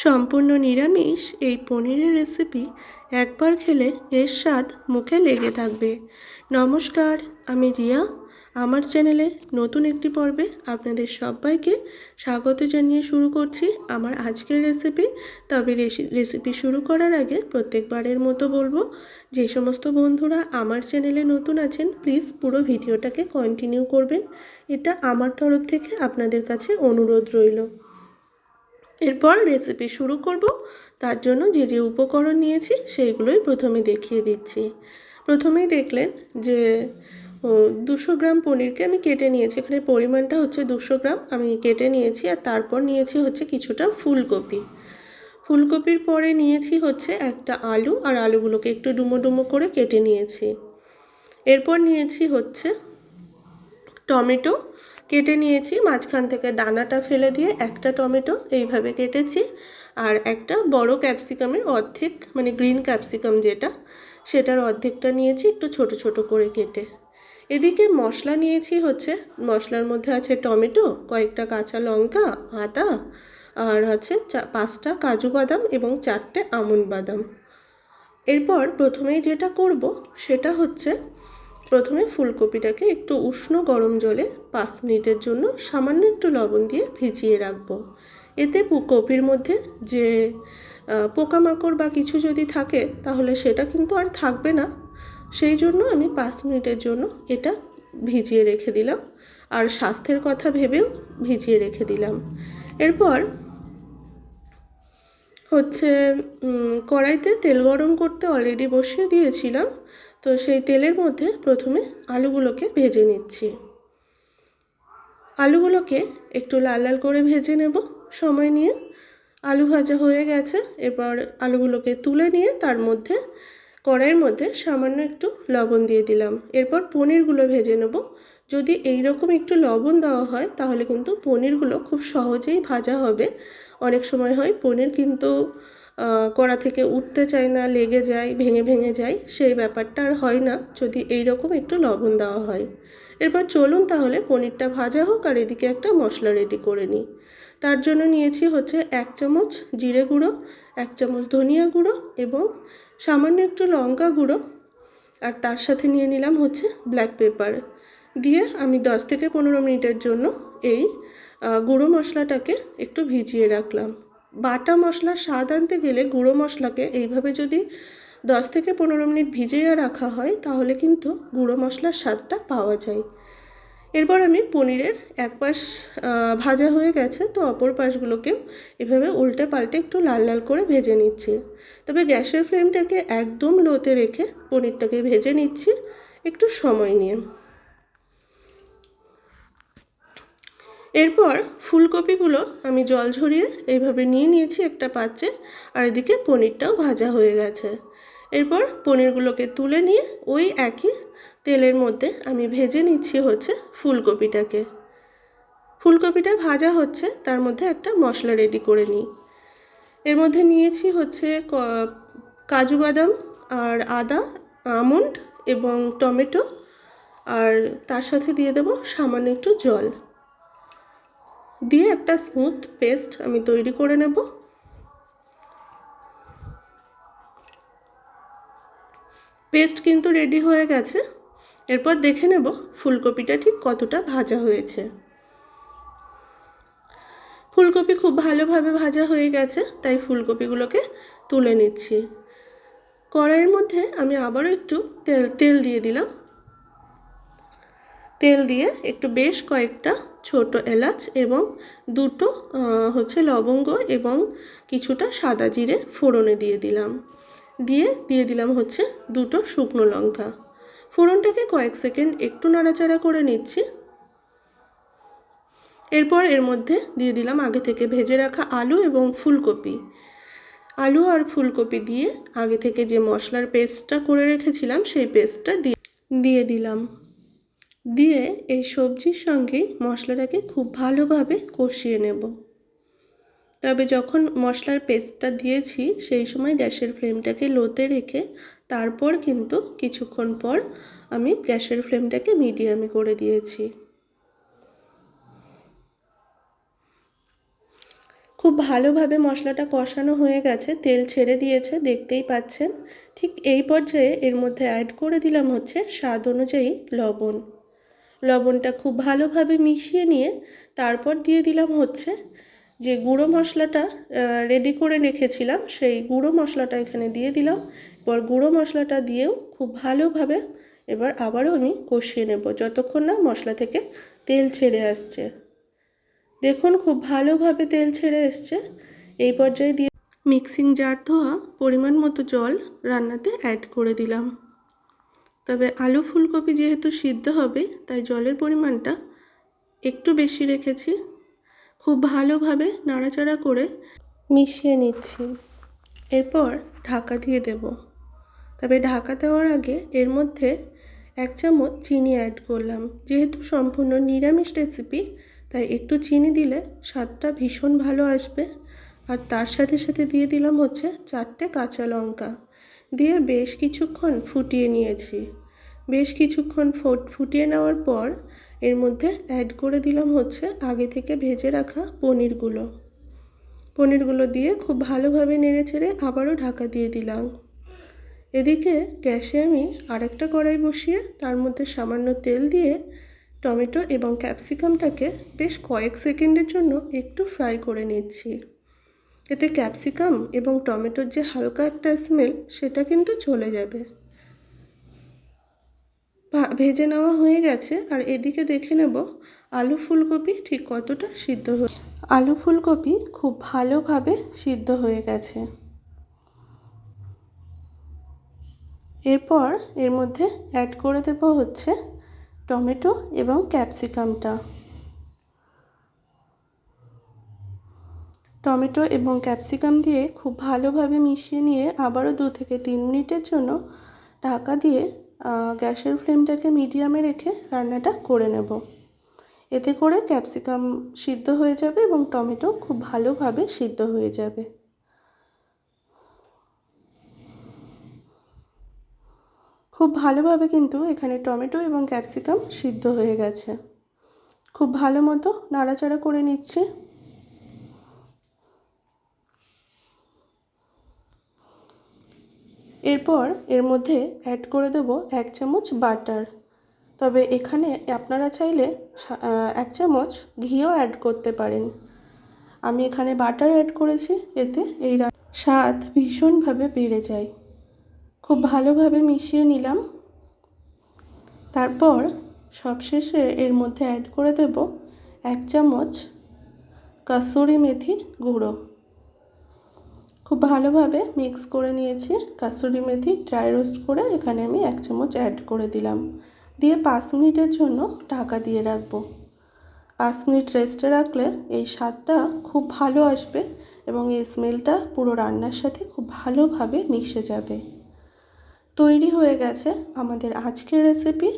সম্পূর্ণ নিরামিষ এই পনিরের রেসিপি একবার খেলে এর স্বাদ মুখে লেগে থাকবে। নমস্কার, আমি রিয়া। আমার চ্যানেলে নতুন একটি পর্বে আপনাদের সবাইকে স্বাগত জানিয়ে শুরু করছি আমার আজকের রেসিপি। তবে রেসিপি শুরু করার আগে প্রত্যেকবারের মতো বলবো, যে সমস্ত বন্ধুরা আমার চ্যানেলে নতুন আছেন প্লিজ পুরো ভিডিওটাকে কন্টিনিউ করবেন। এটা আমার তরফ থেকে আপনাদের কাছে অনুরোধ রইল। এরপর রেসিপি শুরু করব। তার জন্য যে যে উপকরণ নিয়েছি সেইগুলোই প্রথমে দেখিয়ে দিচ্ছি। প্রথমেই দেখলেন যে 200 গ্রাম পনিরকে আমি কেটে নিয়েছি। এখানে পরিমাণটা হচ্ছে 200 গ্রাম আমি কেটে নিয়েছি। আর তারপর নিয়েছি হচ্ছে কিছুটা ফুলকপি। ফুলকপির পরে নিয়েছি হচ্ছে একটা আলু, আর আলুগুলোকে একটু ডুমো ডুমো করে কেটে নিয়েছি। এরপর নিয়েছি হচ্ছে টমেটো, কেটে নিয়েছি, মাঝখান থেকে দানাটা ফেলে দিয়ে একটা টমেটো এইভাবে কেটেছি। আর একটা বড় ক্যাপসিকামের অর্ধেক, মানে গ্রিন ক্যাপসিকাম যেটা, সেটার অর্ধেকটা নিয়েছি একটু ছোট ছোট করে কেটে। এদিকে মশলা নিয়েছি হচ্ছে, মশলার মধ্যে আছে টমেটো, কয়েকটা কাঁচা লঙ্কা, আদা, আর আছে 5টা কাজু বাদাম এবং 4টে আমন্ড বাদাম। এরপর প্রথমেই যেটা করব সেটা হচ্ছে, প্রথমে ফুলকপিটাকে একটু উষ্ণ গরম জলে 5 মিনিটের জন্য সামান্য একটু লবণ দিয়ে ভিজিয়ে রাখবো। এতে কপির মধ্যে যে পোকামাকড় বা কিছু যদি থাকে তাহলে সেটা কিন্তু আর থাকবে না। সেই জন্য আমি 5 মিনিটের জন্য এটা ভিজিয়ে রেখে দিলাম, আর স্বাস্থ্যের কথা ভেবেও ভিজিয়ে রেখে দিলাম। এরপর হচ্ছে কড়াইতে তেল গরম করতে অলরেডি বসিয়ে দিয়েছিলাম। তো সেই তেলের মধ্যে প্রথমে আলুগুলোকে ভেজে নিচ্ছি। আলুগুলোকে একটু লাল লাল করে ভেজে নেব সময় নিয়ে। আলু ভাজা হয়ে গেছে। এবার আলুগুলোকে তুলে নিয়ে তার মধ্যে, কড়াইয়ের মধ্যে সামান্য একটু লবণ দিয়ে দিলাম। এরপর পনিরগুলো ভেজে নেব। যদি এই রকম একটু লবণ দেওয়া হয় তাহলে কিন্তু পনিরগুলো খুব সহজেই ভাজা হবে। অনেক সময় হয় পনির কিন্তু কড়া থেকে উঠতে চায় না, লেগে যায়, ভেঙে ভেঙে যায়। সেই ব্যাপারটা আর হয় না যদি এই রকম একটু লবণ দেওয়া হয়। এরপর চলুন তাহলে পনিরটা ভাজা হোক, আর এদিকে একটা মশলা রেডি করে নিই। তার জন্য নিয়েছি হচ্ছে 1 চামচ জিরে গুঁড়ো, 1 চামচ ধনিয়া গুঁড়ো এবং সামান্য একটু লঙ্কা গুঁড়ো, আর তার সাথে নিয়ে নিলাম হচ্ছে ব্ল্যাক পেপার। দিয়ে আমি 10 থেকে 15 মিনিটের জন্য এই গুঁড়ো মশলাটাকে একটু ভিজিয়ে রাখলাম। বাটা মশলার স্বাদ আনতে গেলে গুঁড়ো মশলাকে এইভাবে যদি 10 থেকে 15 মিনিট ভিজিয়ে রাখা হয় তাহলে কিন্তু গুঁড়ো মশলার স্বাদটা পাওয়া যায়। এরপর আমি পনিরের এক পাশ ভাজা হয়ে গেছে, তো অপর পাশগুলোকেও এভাবে উল্টে পাল্টে একটু লাল লাল করে ভেজে নিচ্ছি। তবে গ্যাসের ফ্লেমটাকে একদম লোতে রেখে পনিরটাকে ভেজে নিচ্ছি একটু সময় নিয়ে। এরপর ফুলকপিগুলো আমি জল ঝরিয়ে এইভাবে নিয়ে নিয়েছি একটা পাত্রে, আর এদিকে পনিরটাও ভাজা হয়ে গেছে। এরপর পনিরগুলোকে তুলে নিয়ে ওই একই তেলের মধ্যে আমি ভেজে নিচ্ছি হচ্ছে ফুলকপিটাকে। ফুলকপিটা ভাজা হচ্ছে, তার মধ্যে একটা মশলা রেডি করে নিই। এর মধ্যে নিয়েছি হচ্ছে কাজু বাদাম আর আদা, আমন্ড এবং টমেটো, আর তার সাথে দিয়ে দেব সামান্য একটু জল, দিয়ে একটা স্মুথ পেস্ট আমি তৈরি করে নেব। পেস্ট কিন্তু রেডি হয়ে গেছে। এরপর দেখে নেব ফুলকপিটা ঠিক কতটা ভাজা হয়েছে। ফুলকপি খুব ভালোভাবে ভাজা হয়ে গেছে, তাই ফুলকপিগুলোকে তুলে নিচ্ছি। কড়াইয়ের মধ্যে আমি আবারও একটু তেল দিয়ে দিলাম। তেল দিয়ে একটু বেশ কয়েকটা ছোট এলাচ এবং দুটো হচ্ছে লবঙ্গ এবং কিছুটা সাদা জিরে ফোড়নে দিয়ে দিলাম। দিয়ে দিলাম হচ্ছে দুটো শুকনো লঙ্কা। ফোড়নটাকে কয়েক সেকেন্ড একটু নাড়াচাড়া করে নিচ্ছি। এরপর এর মধ্যে দিয়ে দিলাম আগে থেকে ভেজে রাখা আলু এবং ফুলকপি। আলু আর ফুলকপি দিয়ে আগে থেকে যে মশলার পেস্টটা করে রেখেছিলাম সেই পেস্টটা দিয়ে দিলাম। দিয়ে এই সবজির সঙ্গে মশলাটাকে খুব ভালোভাবে কষিয়ে নেব। তবে যখন মশলার পেস্টটা দিয়েছি সেই সময় গ্যাসের ফ্লেমটাকে লোতে রেখে তারপর কিন্তু কিছুক্ষণ পর আমি গ্যাসের ফ্লেমটাকে মিডিয়ামে করে দিয়েছি। খুব ভালোভাবে মশলাটা কষানো হয়ে গেছে, তেল ছেড়ে দিয়েছে, দেখতেই পাচ্ছেন। ঠিক এই পর্যায়ে এর মধ্যে অ্যাড করে দিলাম হচ্ছে স্বাদ অনুযায়ী লবণ। লবণটা খুব ভালোভাবে মিশিয়ে নিয়ে তারপর দিয়ে দিলাম হচ্ছে যে গুঁড়ো মশলাটা রেডি করে রেখেছিলাম, সেই গুঁড়ো মশলাটা এখানে দিয়ে দিলাম। এবার গুঁড়ো মশলাটা দিয়েও খুব ভালোভাবে এবার আবারও আমি কষিয়ে নেব যতক্ষণ না মশলা থেকে তেল ছেড়ে আসছে। দেখুন খুব ভালোভাবে তেল ছেড়ে এসছে। এই পর্যায়ে দিয়ে মিক্সিং জার ধোয়া পরিমাণ মতো জল রান্নাতে অ্যাড করে দিলাম। তবে আলু ফুলকপি যেহেতু সিদ্ধ হবে তাই জলের পরিমাণটা একটু বেশি রেখেছি। খুব ভালোভাবে নাড়াচাড়া করে মিশিয়ে নিচ্ছি। এরপর ঢাকা দিয়ে দেব। তবে ঢাকা দেওয়ার আগে এর মধ্যে 1 চামচ চিনি অ্যাড করলাম। যেহেতু সম্পূর্ণ নিরামিষ রেসিপি তাই একটু চিনি দিলে স্বাদটা ভীষণ ভালো আসবে। আর তার সাথে সাথে দিয়ে দিলাম হচ্ছে 4টে কাঁচা লঙ্কা দিয়ে বেশ কিছুক্ষণ ফুটিয়ে নিয়েছি। বেশ কিছুক্ষণ ফুটিয়ে নেওয়ার পর এর মধ্যে অ্যাড করে দিলাম হচ্ছে আগে থেকে ভেজে রাখা পনিরগুলো দিয়ে খুব ভালোভাবে নেড়েচেড়ে আবারও ঢাকা দিয়ে দিলাম। এদিকে গ্যাসে আমি আরেকটা কড়াই বসিয়ে তার মধ্যে সামান্য তেল দিয়ে টমেটো এবং ক্যাপসিকামটাকে বেশ কয়েক সেকেন্ডের জন্য একটু ফ্রাই করে নিচ্ছি। এতে ক্যাপসিকাম এবং টমেটোর যে হালকা একটা স্মেল সেটা কিন্তু চলে যাবে। ভেজে নেওয়া হয়ে গেছে। আর এদিকে দেখে নেব আলু ফুলকপি ঠিক কতটা সিদ্ধ হয়েছে। আলু ফুলকপি খুব ভালোভাবে সিদ্ধ হয়ে গেছে। এরপর এর মধ্যে অ্যাড করে দেব হচ্ছে টমেটো এবং ক্যাপসিকামটা। টমেটো এবং ক্যাপসিকাম দিয়ে খুব ভালোভাবে মিশিয়ে নিয়ে আবারও 2 থেকে 3 মিনিটের জন্য ঢাকা দিয়ে গ্যাসের ফ্লেমটাকে মিডিয়ামে রেখে রান্নাটা করে নেব। এতে করে ক্যাপসিকাম সিদ্ধ হয়ে যাবে এবং টমেটো খুব ভালোভাবে সিদ্ধ হয়ে যাবে। খুব ভালোভাবে কিন্তু এখানে টমেটো এবং ক্যাপসিকাম সিদ্ধ হয়ে গেছে। খুব ভালো মতো নাড়াচাড়া করে নিচ্ছি। এরপর এর মধ্যে অ্যাড করে দেব 1 চামচ বাটার। তবে এখানে আপনারা চাইলে 1 চামচ ঘিও অ্যাড করতে পারেন। আমি এখানে বাটার অ্যাড করেছি, এতে এই স্বাদ ভীষণভাবে বেড়ে যায়। খুব ভালোভাবে মিশিয়ে নিলাম। তারপর সবশেষে এর মধ্যে অ্যাড করে দেব 1 চামচ কাসুরি মেথির গুঁড়ো। খুব ভালোভাবে মিক্স করে নিয়েছি। কাসুরি মেথি ড্রাই রোস্ট করে এখানে আমি 1 চামচ অ্যাড করে দিলাম। দিয়ে 5 মিনিটের জন্য ঢাকা দিয়ে রাখবো। 5 মিনিট রেস্টে রাখলে এই স্বাদটা খুব ভালো আসবে এবং এই স্মেলটা পুরো রান্নার সাথে খুব ভালোভাবে মিশে যাবে। তৈরি হয়ে গেছে আমাদের আজকের রেসিপি,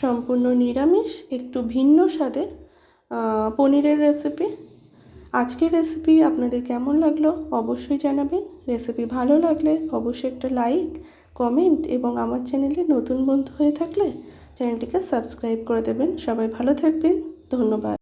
সম্পূর্ণ নিরামিষ একটু ভিন্ন স্বাদের পনিরের রেসিপি। আজকের রেসিপি আপনাদের কেমন লাগলো অবশ্যই জানাবেন। রেসিপি ভালো লাগলে অবশ্যই একটা লাইক, কমেন্ট এবং আমার চ্যানেলে নতুন বন্ধু হয়ে থাকলে চ্যানেলটিকে সাবস্ক্রাইব করে দেবেন। সবাই ভালো থাকবেন। ধন্যবাদ।